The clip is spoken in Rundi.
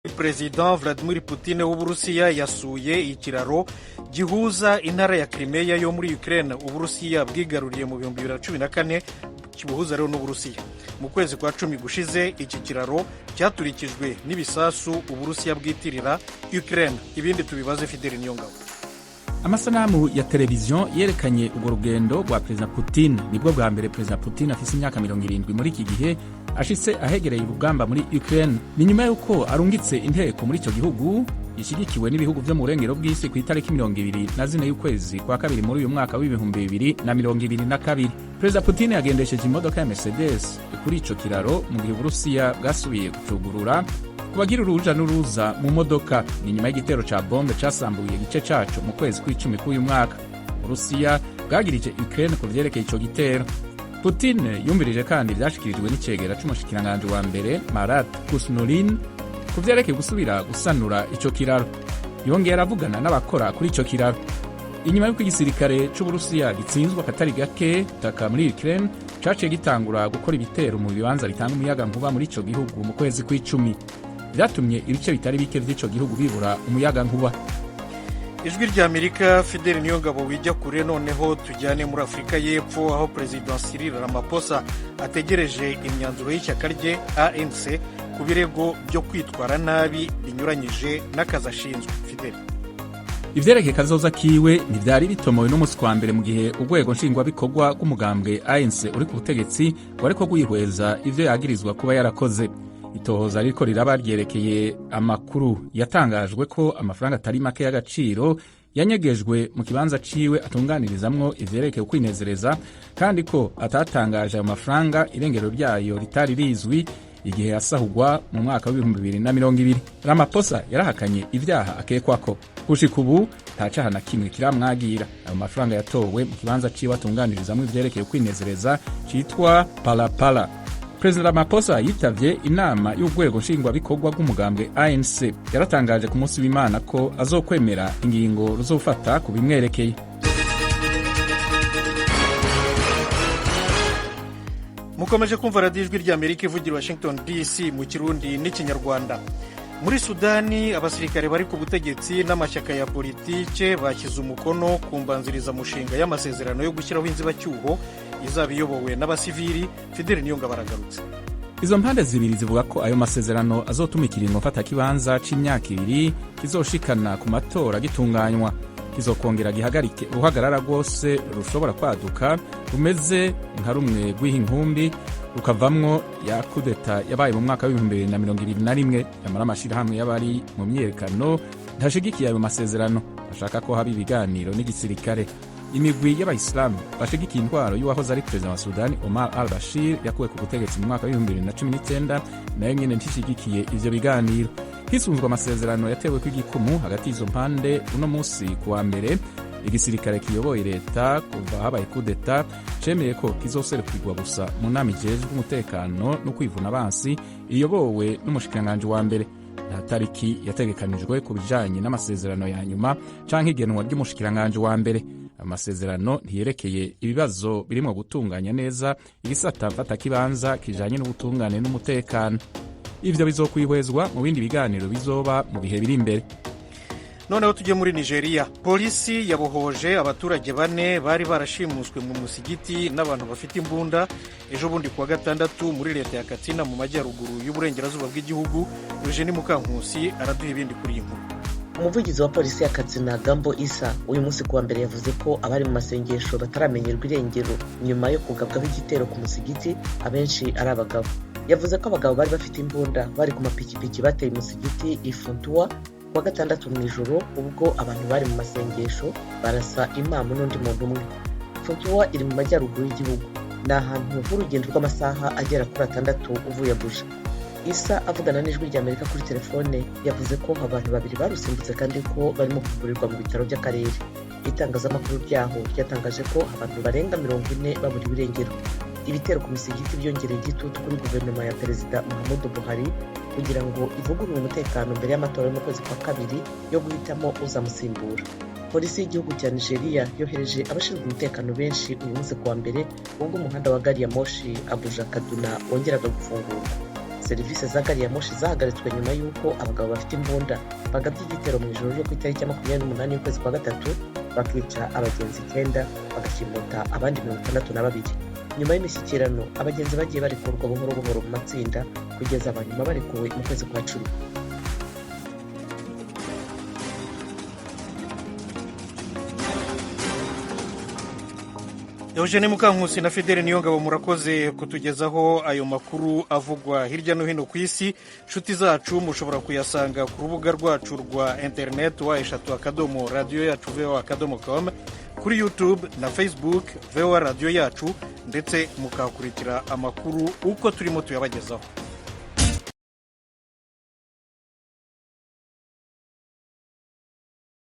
Perezida Vladimir Putin w'Uburusiya yasuye ikiraro gihuza intara ya Crimea yo muri Ukraine Uburusiya bwigaruriye mu 2014 kibuhuza rero n'Uburusiya. Mu kwezi kwa 10 gushize iki kiraro cyaturikijwe n'ibisasu Uburusiya bwitirira Ukraine. Ibindi tubibaze Fidel Niyongabo. Amasanamu ya televiziyo yerekanye urwo rugendo rwa Perezida Putin. Nibwo bwa mbere Perezida Putin afise imyaka 70 muri iki gihe ashitse ahegereye urugamba muri Ukraine. Ni nyuma yuko arungitse inteko muri ico gihugu ishigikiwe n'ibihugu vyo mu burengero bw'isi ku itariki 24 y'ukwezi kwa kabiri muri uyu mwaka w'2022. Perezida Putin yagendesheje imodoka ya Mercedes kuri ico kiraro mu gihe Uburusiya bwasubiye gucugurura kubagira uruja n'uruza mu modoka. Ni nyuma y'igitero ca bombe casambuye igice caco mu kwezi kw'icumi k'uyu mwaka. Uburusiya bwagirije Ukraine ku vyerekeye ico gitero. Putin yumvirije kandi vyashikirijwe n'icegera c'umushikiranganji wa mbere Marat Kusnulin ku vyerekeye gusubira gusanura ico kiraro. Yongera aravugana n'abakora kuri ico kiraro. Inyuma y'uko igisirikare c'Uburusiya gitsinzwe akatari gake taka muri Ukraine caciye gitangura gukora ibitero mu bibanza bitanga umuyaga nkuba muri ico gihugu mu kwezi kw'icumi. Vyatumye ibice bitari bike vy'ico gihugu bibura umuyaga nkuba. Ijwi rya Amerika, Fidel Niyongabo wijya kure. Noneho tujyane muri Afrika y'Epfo aho President Cyril Ramaphosa ategereje imyanzuro y'ishyaka rye ANC ku birego byo kwitwara nabi binyuranyije n'akazi ashinzwe. Fidel, ivyerekeye kazoza kiwe ntivyari bitomowe n'umunsi wa mbere mu gihe urwego nshingwabikorwa rw'umugambwe ANC uri ku butegetsi wariko gwihweza ivyo yagirizwa kuba yarakoze. Itohoza ririko riraba ryerekeye amakuru yatangajwe ko amafaranga atari make y'agaciro yanyegejwe mu kibanza ciwe atunganirizamwo ivyerekeye ukwinezereza, kandi ko atatangaje ayo mafaranga irengero ryayo ritari rizwi igihe yasahugwa mu mwaka w'2020. Ramaphosa yarahakanye ivyaha akekwako. Gushika ubu nta caha na kimwe kiramwagira. Ayo mafaranga yatowe mu kibanza ciwe atunganirizamwo ivyerekeye ukwinezereza citwa Palapala. Perezida Ramaphosa yitavye inama y'urwego nshingwabikorwa rw'umugambwe ANC. Yaratangaje ku munsi w'Imana ko azokwemera ingingo ruzofata ku bimwerekeye. mukomeje kumva radiyo ijwi rya Amerika ivugira Washington DC mu Kirundi n'Ikinyarwanda. Muri Sudani abasirikare bari ku butegetsi n'amashyaka ya politike bashyize umukono ku mbanzirizamushinga y'amasezerano yo gushyiraho inzibacyuho izaba iyobowe n'abasivili. Fidel Niyongabo aragarutse. Izo mpande zibiri zivuga ko ayo masezerano azotuma ikiringo mfata kibanza c'imyaka 2 kizoshikana ku matora gitunganywa. Kizokongera gihagarike uruhagarara rwose rushobora kwaduka rumeze nka rumwe rw'inkumbi rukavamwo ya kudeta yabaye mu mwaka w'2021. Yamara amashirahamwe y'abari mu myerekano ntashigikiye ayo masezerano, bashaka ko haba ibiganiro n'igisirikare. Imigwi y'abayisilamu bashigikiye intwaro y'uwahoze ari perezida wa Sudani Omar al-Bashir yakuwe ku butegetsi mu mwaka w'2019 nayo nyene ntishigikiye ivyo biganiro. Hisunzwe amasezerano yatewe kw'igikumu hagati y'izo mpande uno musi kuwa mbere, igisirikare kiyoboye leta kuva habaye kudeta cemeye ko kizoserukirwa gusa mu nama ijejwe umutekano no kwivuna abansi iyobowe n'umushikiranganji wa mbere. Nta tariki yategekanijwe ku bijanye n'amasezerano ya nyuma canke igenwa ry'umushikiranganji wa mbere. Amasezerano ntiyerekeye ibibazo birimo gutunganya neza igisata mfata kibanza kijanye n'ubutungane n'umutekano. Ivyo bizokwihwezwa mu bindi biganiro bizoba mu bihe biri imbere. Noneho tujye muri Nigeria. Polisi yabohoje abaturage 4 bari barashimuswe mu musigiti n'abantu bafite imbunda ejo bundi kuwa gatandatu muri leta ya Katsina mu majyaruguru y'uburengerazuba bw'igihugu. Eugenie Mukankusi araduha ibindi kuri iyi nkuru. Umuvugizi wa polisi ya Katsina Gambo Isa uyu munsi kuwa mbere yavuze ko abari mu masengesho bataramenyerwa irengero nyuma yo kugabwaho igitero ku musigiti, abenshi ari abagabo. Yavuze ko abagabo bari bafite imbunda bari ku mapikipiki bateye umusigiti Ifuntua kuwa gatandatu mw'ijoro ubwo abantu bari mu masengesho barasa imamu n'undi muntu umwe. Ifuntua iri mu majyaruguru y'igihugu, ni ahantu h'urugendo rw'amasaha agera kuri 6 uvuye Abuja. Isa avugana n'ijwi rya Amerika kuri telefone yavuze ko abantu 2 barusimbutse kandi ko barimo kuvurirwa mu bitaro by'akarere. Itangazamakuru ryaho ryatangaje ko abantu barenga 40 baburiwe irengero. Ibitero ku misigiti byongereye igitutu kuri guverinoma ya Perezida Muhammadu Buhari kugira ngo ivugurure umutekano mbere y'amatora yo mu kwezi kwa kabiri yo guhitamo uzamusimbura. Polisi y'igihugu cya Nigeria yohereje abashinzwe umutekano benshi uyu munsi kuwa mbere ubwo umuhanda wa gari ya moshi Abuja Kaduna wongeraga gufungurwa. serivisi za gari ya moshi zahagaritswe nyuma y'uko abagabo bafite imbunda bagabye igitero mu ijoro ryo ku itariki ya 28 y'ukwezi kwa gatatu bakica abagenzi 9 bagashimuta abandi 62. Nyuma y'imishyikirano abagenzi bagiye barekurwa buhoro buhoro mu matsinda kugeza abanyuma barekuwe mu kwezi kwa 10. Eugene Mukankusi na Fidele Niyongabo murakoze kutugezaho ayo makuru avugwa hirya no hino ku isi. Nshuti zacu mushobora kuyasanga ku rubuga rwacu rwa internet wa@radioyacu.com, kuri YouTube na Facebook VOA Radio Yacu, ndetse mukakurikira amakuru uko turimo tuyabagezaho.